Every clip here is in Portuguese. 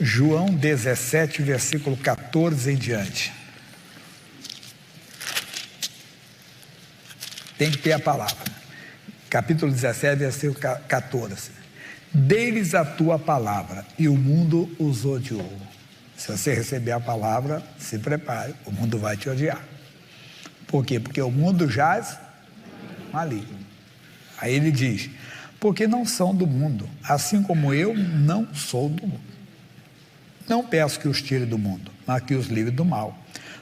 João 17, versículo 14 em diante. Tem que ter a palavra. Capítulo 17, versículo 14. Dei-lhes a tua palavra e o mundo os odiou. Se você receber a palavra, se prepare, o mundo vai te odiar. Por quê? Porque o mundo jaz maligno. Aí ele diz, porque não são do mundo, assim como eu não sou do mundo. Não peço que os tire do mundo, mas que os livre do mal.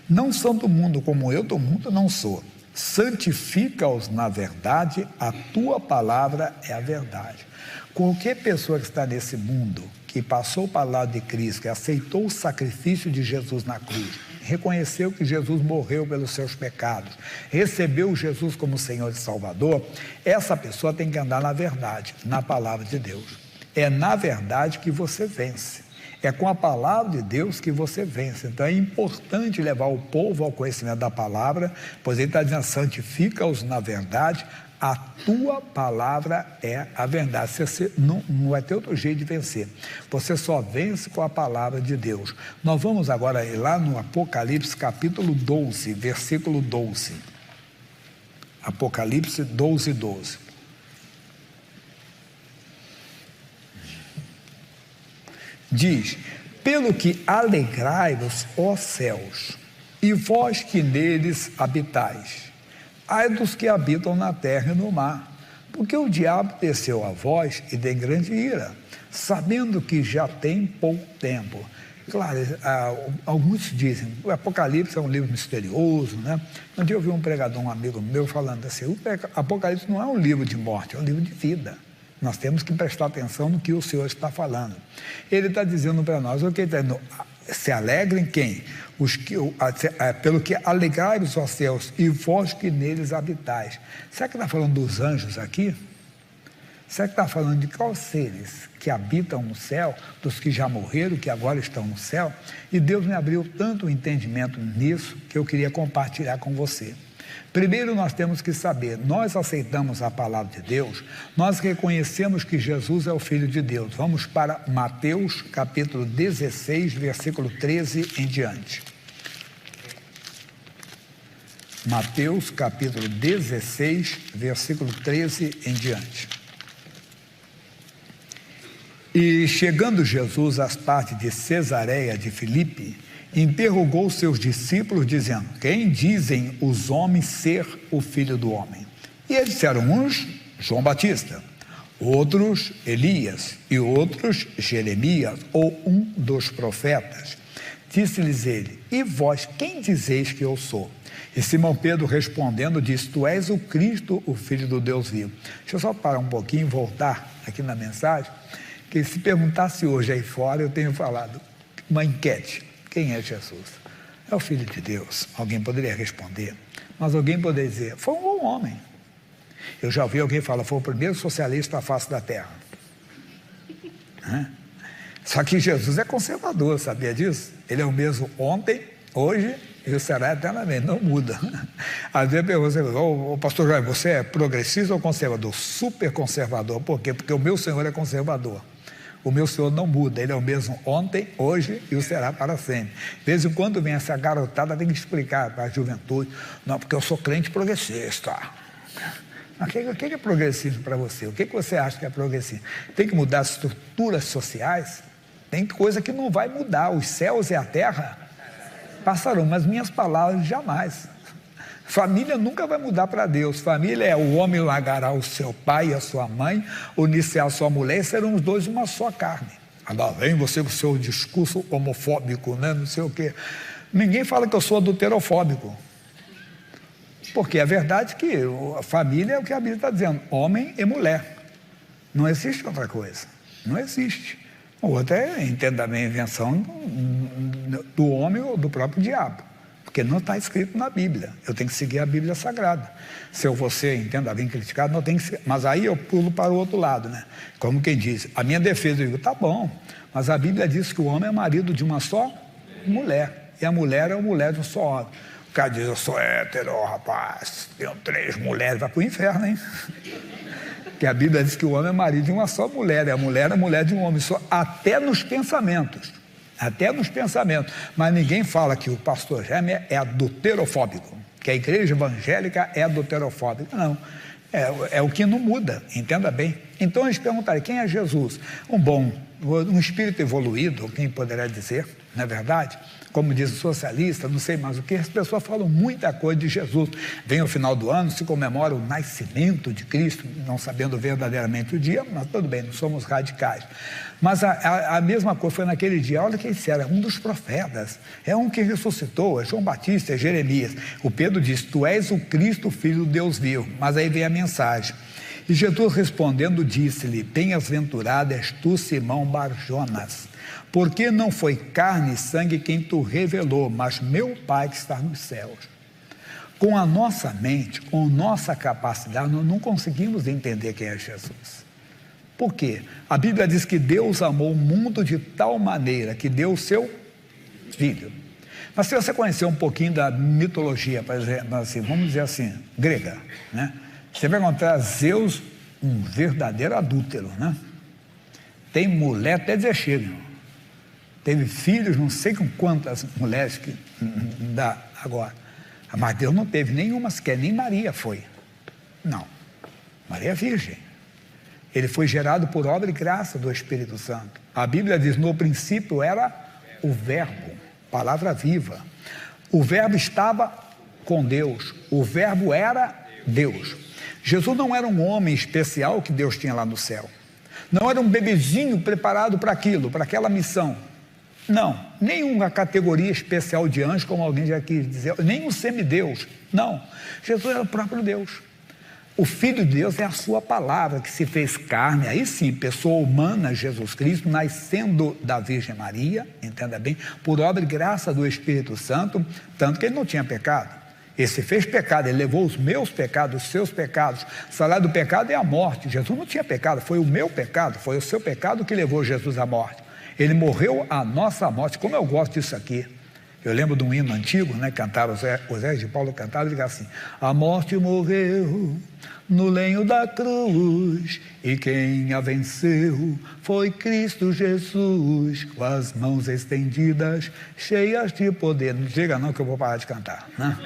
Não são do mundo, como eu do mundo não sou. Santifica-os na verdade, a tua palavra é a verdade. Qualquer pessoa que está nesse mundo, que passou para o lado de Cristo, que aceitou o sacrifício de Jesus na cruz, reconheceu que Jesus morreu pelos seus pecados, recebeu Jesus como Senhor e Salvador, essa pessoa tem que andar na verdade, na palavra de Deus. É na verdade que você vence. É com a palavra de Deus que você vence. Então é importante levar o povo ao conhecimento da palavra, pois ele está dizendo, santifica-os na verdade, a tua palavra é a verdade. Você não vai ter outro jeito de vencer. Você só vence com a palavra de Deus. Nós vamos agora lá no Apocalipse capítulo 12, versículo 12. Apocalipse 12, 12. Diz, pelo que alegrai-vos, ó céus, e vós que neles habitais, ai dos que habitam na terra e no mar, porque o diabo desceu a vós e tem grande ira, sabendo que já tem pouco tempo. Claro, alguns dizem, o Apocalipse é um livro misterioso, né? Um dia eu vi um pregador, um amigo meu, falando assim, o Apocalipse não é um livro de morte, é um livro de vida. Nós temos que prestar atenção no que o Senhor está falando. Ele está dizendo para nós, o que ele está dizendo? Se alegrem quem? Pelo que alegrai-vos, ó céus, e vós que neles habitais. Será que está falando dos anjos aqui? Será que está falando de quais seres que habitam no céu, dos que já morreram, que agora estão no céu? E Deus me abriu tanto entendimento nisso, que eu queria compartilhar com você. Primeiro nós temos que saber, nós aceitamos a palavra de Deus, nós reconhecemos que Jesus é o Filho de Deus. Vamos para Mateus capítulo 16, versículo 13 em diante. Mateus capítulo 16, versículo 13 em diante. E chegando Jesus às partes de Cesareia de Filipe, interrogou seus discípulos, dizendo, quem dizem os homens ser o Filho do Homem? E eles disseram, uns, João Batista, outros, Elias, e outros, Jeremias, ou um dos profetas. Disse-lhes ele, e vós, quem dizeis que eu sou? E Simão Pedro respondendo, disse, tu és o Cristo, o Filho do Deus vivo. Deixa eu só parar um pouquinho e voltar aqui na mensagem, que se perguntasse hoje aí fora, eu tenho falado, uma enquete. Quem é Jesus? É o Filho de Deus. Alguém poderia responder, mas alguém poderia dizer, foi um bom homem. Eu já ouvi alguém falar, foi o primeiro socialista à face da terra. Só que Jesus é conservador, sabia disso? Ele é o mesmo ontem, hoje e será eternamente, não muda. Às vezes você pergunta, ô pastor João, você é progressista ou conservador? Super conservador. Por quê? Porque o meu Senhor é conservador. O meu Senhor não muda, Ele é o mesmo ontem, hoje e o será para sempre. De vez em quando vem essa garotada, tem que explicar para a juventude, não, porque eu sou crente progressista. Mas o que é progressismo para você? O que você acha que é progressismo? Tem que mudar as estruturas sociais? Tem coisa que não vai mudar, os céus e a terra passarão, mas minhas palavras jamais. Família nunca vai mudar para Deus. Família é o homem largará o seu pai e a sua mãe, unir-se a sua mulher, e serão os dois uma só carne. Agora vem você com o seu discurso homofóbico, né? Não sei o quê. Ninguém fala que eu sou adulterofóbico. Porque é verdade que a família é o que a Bíblia está dizendo, homem e mulher. Não existe outra coisa. Não existe. Outra entenda a minha invenção do homem ou do próprio diabo. Porque não está escrito na Bíblia. Eu tenho que seguir a Bíblia Sagrada. Se eu você entenda bem criticado, não tem que ser. Mas aí eu pulo para o outro lado, né? Como quem diz, a minha defesa, eu digo, tá bom, mas a Bíblia diz que o homem é marido de uma só mulher. E a mulher é a mulher de um só homem. O cara diz, eu sou hétero, rapaz, tenho 3 mulheres, vai para o inferno, hein? Porque a Bíblia diz que o homem é marido de uma só mulher, e a mulher é mulher de um homem só, até nos pensamentos. até nos pensamentos. Mas ninguém fala que o pastor Jaime é adulterofóbico, que a igreja evangélica é adulterofóbica. Não, é o que não muda, entenda bem. Então eles perguntaram, quem é Jesus? Um espírito evoluído, quem poderá dizer, não é verdade? Como diz o socialista, não sei mais o que, as pessoas falam muita coisa de Jesus. Vem o final do ano, se comemora o nascimento de Cristo, não sabendo verdadeiramente o dia, mas tudo bem, não somos radicais. Mas a mesma coisa foi naquele dia. Olha quem disse, era um dos profetas, é um que ressuscitou, é João Batista, é Jeremias. O Pedro disse, tu és o Cristo, filho do Deus vivo. Mas aí vem a mensagem. E Jesus respondendo disse-lhe, bem-aventurado és tu, Simão Bar-Jonas, porque não foi carne e sangue quem tu revelou, mas meu Pai que está nos céus. Com a nossa mente, com nossa capacidade, nós não conseguimos entender quem é Jesus. Por quê? A Bíblia diz que Deus amou o mundo de tal maneira que deu o seu Filho. Mas se você conhecer um pouquinho da mitologia, por exemplo, assim, vamos dizer assim, grega, né? Você vai encontrar Zeus, um verdadeiro adúltero, né? Tem mulher até dizer chega. Teve filhos, não sei com quantas mulheres que dá agora. Mas Deus não teve nenhuma sequer, nem Maria foi. Não, Maria é virgem. Ele foi gerado por obra e graça do Espírito Santo. A Bíblia diz, no princípio era o verbo, palavra viva. O verbo estava com Deus, o verbo era Deus. Jesus não era um homem especial que Deus tinha lá no céu. Não era um bebezinho preparado para aquilo, para aquela missão. Não, nenhuma categoria especial de anjo, como alguém já quis dizer, nem um semideus. Não, Jesus era o próprio Deus. O Filho de Deus é a sua palavra que se fez carne, aí sim, pessoa humana, Jesus Cristo, nascendo da Virgem Maria, entenda bem, por obra e graça do Espírito Santo, tanto que ele não tinha pecado. Ele se fez pecado, ele levou os meus pecados, os seus pecados. O salário do pecado é a morte. Jesus não tinha pecado, foi o meu pecado, foi o seu pecado que levou Jesus à morte. Ele morreu a nossa morte. Como eu gosto disso aqui. Eu lembro de um hino antigo, né, cantava, o Zé de Paulo cantava e dizia assim, a morte morreu no lenho da cruz, e quem a venceu foi Cristo Jesus, com as mãos estendidas, cheias de poder. Não diga não que eu vou parar de cantar, né?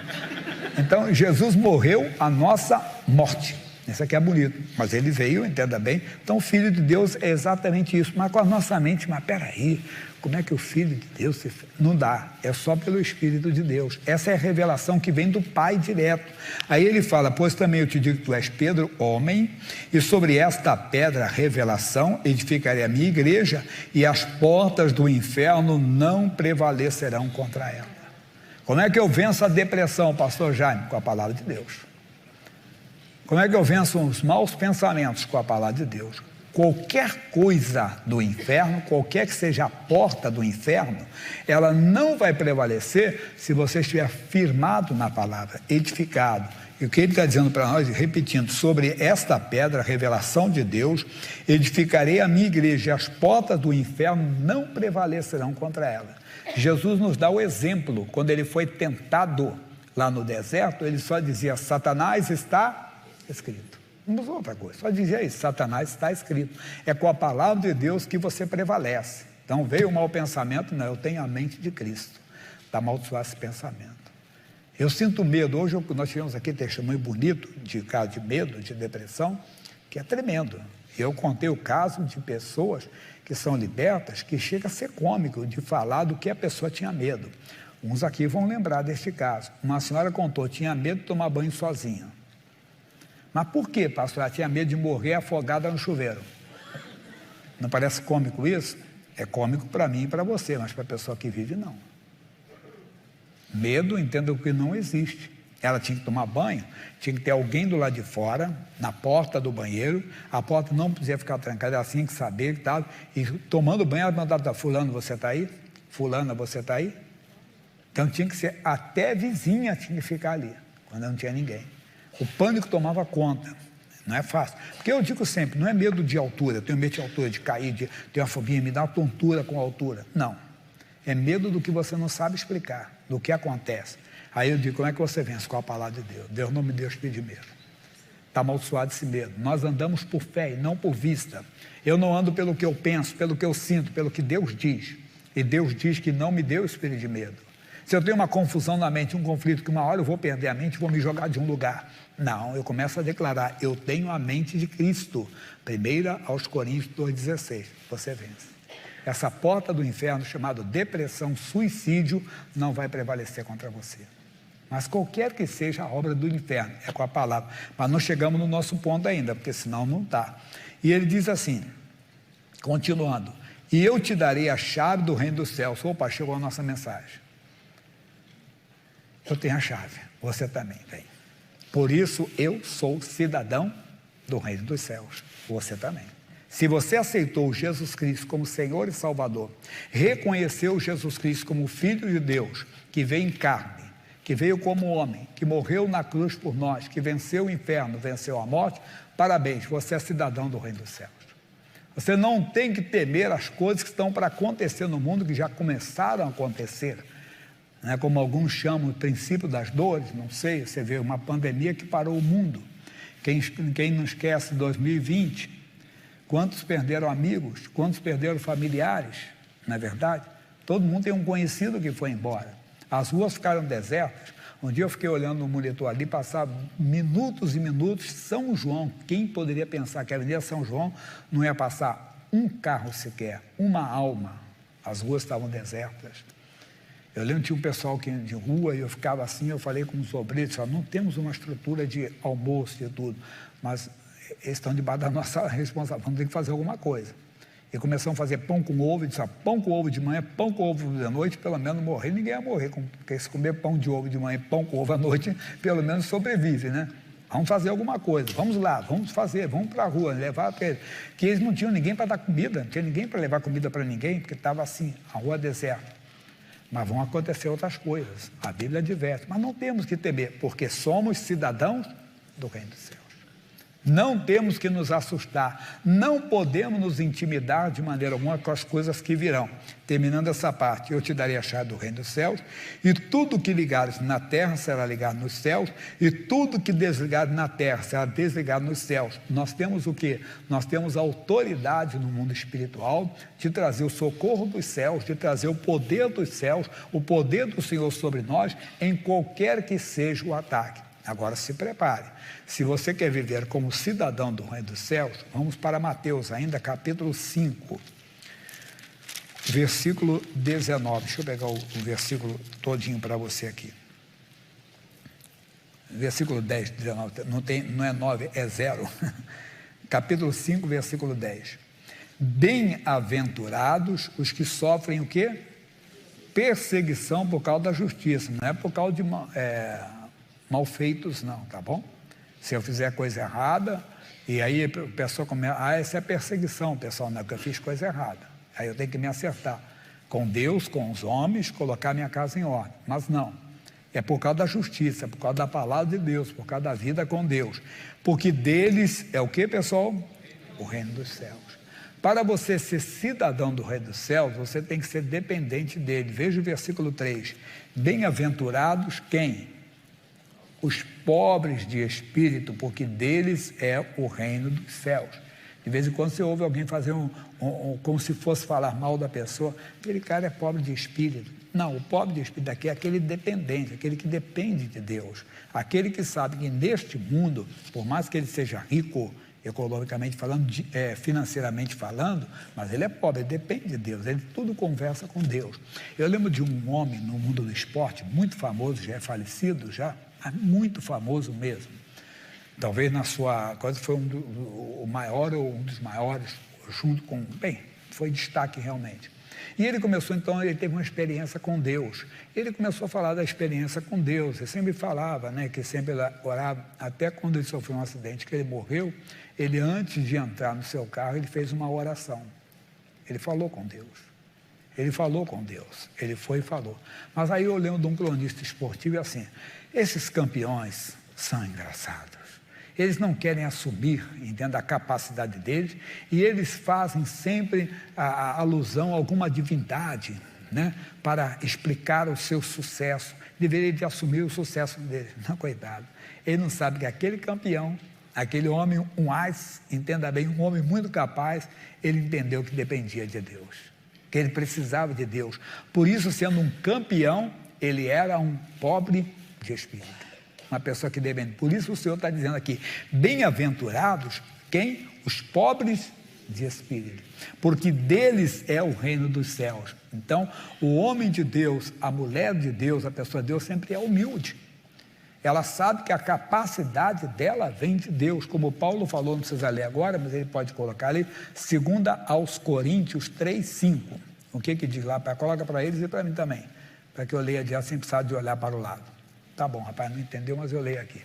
Então, Jesus morreu a nossa morte. Isso aqui é bonito, mas ele veio, entenda bem. Então, o Filho de Deus é exatamente isso, mas com a nossa mente, mas peraí, como é que o Filho de Deus se... Não dá, é só pelo Espírito de Deus. Essa é a revelação que vem do Pai direto. Aí ele fala, pois também eu te digo que tu és Pedro, homem, e sobre esta pedra, revelação, edificarei a minha igreja, e as portas do inferno não prevalecerão contra ela. Como é que eu venço a depressão, pastor Jaime? Com a palavra de Deus. Como é que eu venço os maus pensamentos? Com a palavra de Deus. Qualquer coisa do inferno, qualquer que seja a porta do inferno, ela não vai prevalecer se você estiver firmado na palavra, edificado. E o que ele está dizendo para nós, repetindo, sobre esta pedra, a revelação de Deus, edificarei a minha igreja, e as portas do inferno não prevalecerão contra ela. Jesus nos dá o exemplo, quando ele foi tentado lá no deserto, ele só dizia, Satanás está escrito. Não usou outra coisa, só dizia isso, Satanás está escrito. É com a palavra de Deus que você prevalece. Então veio o mau pensamento, não, eu tenho a mente de Cristo, para amaldiçoar esse pensamento. Eu sinto medo, hoje nós tivemos aqui testemunho bonito de caso de medo, de depressão, que é tremendo. Eu contei o caso de pessoas que são libertas, que chega a ser cômico de falar do que a pessoa tinha medo. Uns aqui vão lembrar deste caso. Uma senhora contou, tinha medo de tomar banho sozinha. Mas por quê, pastor? Ela tinha medo de morrer afogada no chuveiro. Não parece cômico isso? É cômico para mim e para você, mas para a pessoa que vive, não. Medo, entenda que não existe. Ela tinha que tomar banho, tinha que ter alguém do lado de fora, na porta do banheiro, a porta não podia ficar trancada, ela tinha que saber que estava, e tomando banho, ela mandava, fulano, você está aí? Fulana, você está aí? Então tinha que ser, até vizinha tinha que ficar ali, quando não tinha ninguém. O pânico tomava conta, não é fácil. Porque eu digo sempre, não é medo de altura, eu tenho medo de altura, de cair, de ter uma fobia, me dá uma tontura com a altura. Não, é medo do que você não sabe explicar, do que acontece. Aí eu digo, como é que você vence? Com a palavra de Deus. Deus não me deu espírito de medo. Está amaldiçoado esse medo. Nós andamos por fé e não por vista. Eu não ando pelo que eu penso, pelo que eu sinto, pelo que Deus diz. E Deus diz que não me deu espírito de medo. Se eu tenho uma confusão na mente, um conflito, que uma hora eu vou perder a mente, vou me jogar de um lugar. Não, eu começo a declarar, eu tenho a mente de Cristo. 1 Coríntios 2,16, você vence. Essa porta do inferno, chamada depressão, suicídio, não vai prevalecer contra você. Mas qualquer que seja a obra do inferno, é com a palavra. Mas não chegamos no nosso ponto ainda, porque senão não está. E ele diz assim, continuando, e eu te darei a chave do reino dos céus. Opa, chegou a nossa mensagem. Eu tenho a chave, você também tem. Por isso eu sou cidadão do reino dos céus, você também. Se você aceitou Jesus Cristo como Senhor e Salvador, reconheceu Jesus Cristo como Filho de Deus, que veio em carne, que veio como homem, que morreu na cruz por nós, que venceu o inferno, venceu a morte, parabéns, você é cidadão do reino dos céus. Você não tem que temer as coisas que estão para acontecer no mundo, que já começaram a acontecer, né? Como alguns chamam o princípio das dores, não sei, você vê uma pandemia que parou o mundo. Quem não esquece 2020, quantos perderam amigos, quantos perderam familiares, não é verdade? Todo mundo tem um conhecido que foi embora. As ruas ficaram desertas. Um dia eu fiquei olhando no monitor ali, passava minutos e minutos, São João. Quem poderia pensar que a Avenida São João não ia passar um carro sequer, uma alma? As ruas estavam desertas. Eu lembro que tinha um pessoal de rua e eu ficava assim, eu falei com os obreiros, não temos uma estrutura de almoço e tudo, mas eles estão debaixo da nossa responsabilidade, vamos ter que fazer alguma coisa. E começamos a fazer pão com ovo, e disse, pão com ovo de manhã, pão com ovo de noite, pelo menos morrer, ninguém ia morrer, porque se comer pão de ovo de manhã e pão com ovo à noite, pelo menos sobrevive, né? Vamos fazer alguma coisa, vamos lá, vamos fazer, vamos para a rua, levar para eles. Que eles não tinham ninguém para dar comida, não tinha ninguém para levar comida para ninguém, porque estava assim, a rua deserta. Mas vão acontecer outras coisas, a Bíblia adverte, mas não temos que temer, porque somos cidadãos do reino dos céus. Não temos que nos assustar, não podemos nos intimidar de maneira alguma com as coisas que virão. Terminando essa parte, eu te darei a chave do reino dos céus, e tudo que ligares na terra será ligado nos céus, e tudo que desligares na terra será desligado nos céus. Nós temos o quê? Nós temos a autoridade no mundo espiritual de trazer o socorro dos céus, de trazer o poder dos céus, o poder do Senhor sobre nós, em qualquer que seja o ataque. Agora se prepare, se você quer viver como cidadão do reino dos céus, vamos para Mateus ainda, capítulo 5, versículo 19, deixa eu pegar o versículo todinho para você aqui, versículo 10, 19, não é 9, é 0, capítulo 5, versículo 10, bem-aventurados os que sofrem o quê? Perseguição por causa da justiça, não é por causa de mal feitos não, tá bom? Se eu fizer coisa errada, e aí a pessoa começa, essa é perseguição, pessoal, não é porque eu fiz coisa errada, aí eu tenho que me acertar com Deus, com os homens, colocar minha casa em ordem, mas não, é por causa da justiça, é por causa da palavra de Deus, por causa da vida com Deus, porque deles é o que, pessoal? O reino dos céus. Para você ser cidadão do reino dos céus, você tem que ser dependente dele. Veja o versículo 3, bem-aventurados quem? Os pobres de espírito, porque deles é o reino dos céus. De vez em quando você ouve alguém fazer como se fosse falar mal da pessoa, aquele cara é pobre de espírito. Não, o pobre de espírito aqui é aquele dependente, aquele que depende de Deus, aquele que sabe que neste mundo, por mais que ele seja rico, economicamente falando, financeiramente falando, mas ele é pobre, ele depende de Deus, ele tudo conversa com Deus. Eu lembro de um homem no mundo do esporte, muito famoso, já é falecido, muito famoso mesmo, talvez na sua coisa foi o maior ou um dos maiores, junto com, foi destaque realmente. E ele começou então, ele teve uma experiência com Deus, ele começou a falar da experiência com Deus, ele sempre falava, que sempre orava, até quando ele sofreu um acidente, que ele morreu, ele antes de entrar no seu carro, ele fez uma oração, ele falou com Deus. Ele falou com Deus, ele foi e falou. Mas aí eu lembro de um cronista esportivo assim, esses campeões são engraçados. Eles não querem assumir, entende, a capacidade deles, e eles fazem sempre a alusão a alguma divindade, para explicar o seu sucesso. Deveria de assumir o sucesso deles. Não, coitado. Ele não sabe que aquele campeão, aquele homem, entenda bem, um homem muito capaz, ele entendeu que dependia de Deus. que ele precisava de Deus. Por isso, sendo um campeão, ele era um pobre de espírito, uma pessoa que depende. Por isso o Senhor está dizendo aqui, bem-aventurados quem? Os pobres de espírito, porque deles é o reino dos céus. Então, o homem de Deus, a mulher de Deus, a pessoa de Deus sempre é humilde. Ela sabe que a capacidade dela vem de Deus, como Paulo falou, não precisa ler agora, mas ele pode colocar ali, 2 aos Coríntios 3:5. O que diz lá? Coloca para eles e para mim também, para que eu leia já sem precisar de olhar para o lado. Tá bom, rapaz, não entendeu, mas eu leio aqui.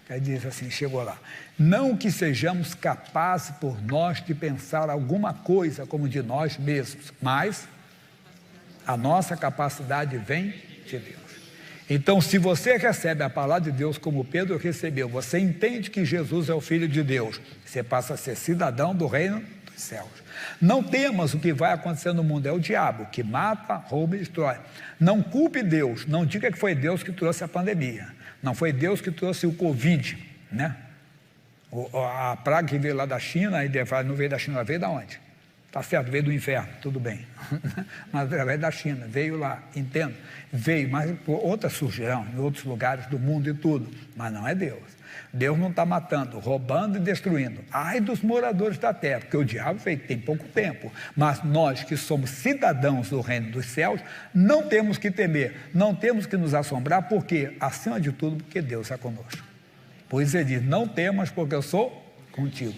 Aí diz assim, chegou lá, não que sejamos capazes por nós de pensar alguma coisa como de nós mesmos, mas a nossa capacidade vem de Deus. Então, se você recebe a palavra de Deus como Pedro recebeu, você entende que Jesus é o Filho de Deus, você passa a ser cidadão do reino dos céus. Não temas o que vai acontecer no mundo, é o diabo que mata, rouba e destrói. Não culpe Deus, não diga que foi Deus que trouxe a pandemia, não foi Deus que trouxe o Covid, né? A praga que veio lá da China, aí não veio da China, veio da onde? Tá certo, veio do inferno, tudo bem, mas através da China, veio lá, entendo, veio, mas outras surgirão em outros lugares do mundo e tudo, mas não é Deus. Deus não está matando, roubando e destruindo. Ai dos moradores da terra, porque o diabo veio tem pouco tempo, mas nós que somos cidadãos do reino dos céus, não temos que temer, não temos que nos assombrar, porque, acima de tudo, porque Deus é conosco. Pois ele diz, não temas porque eu sou contigo.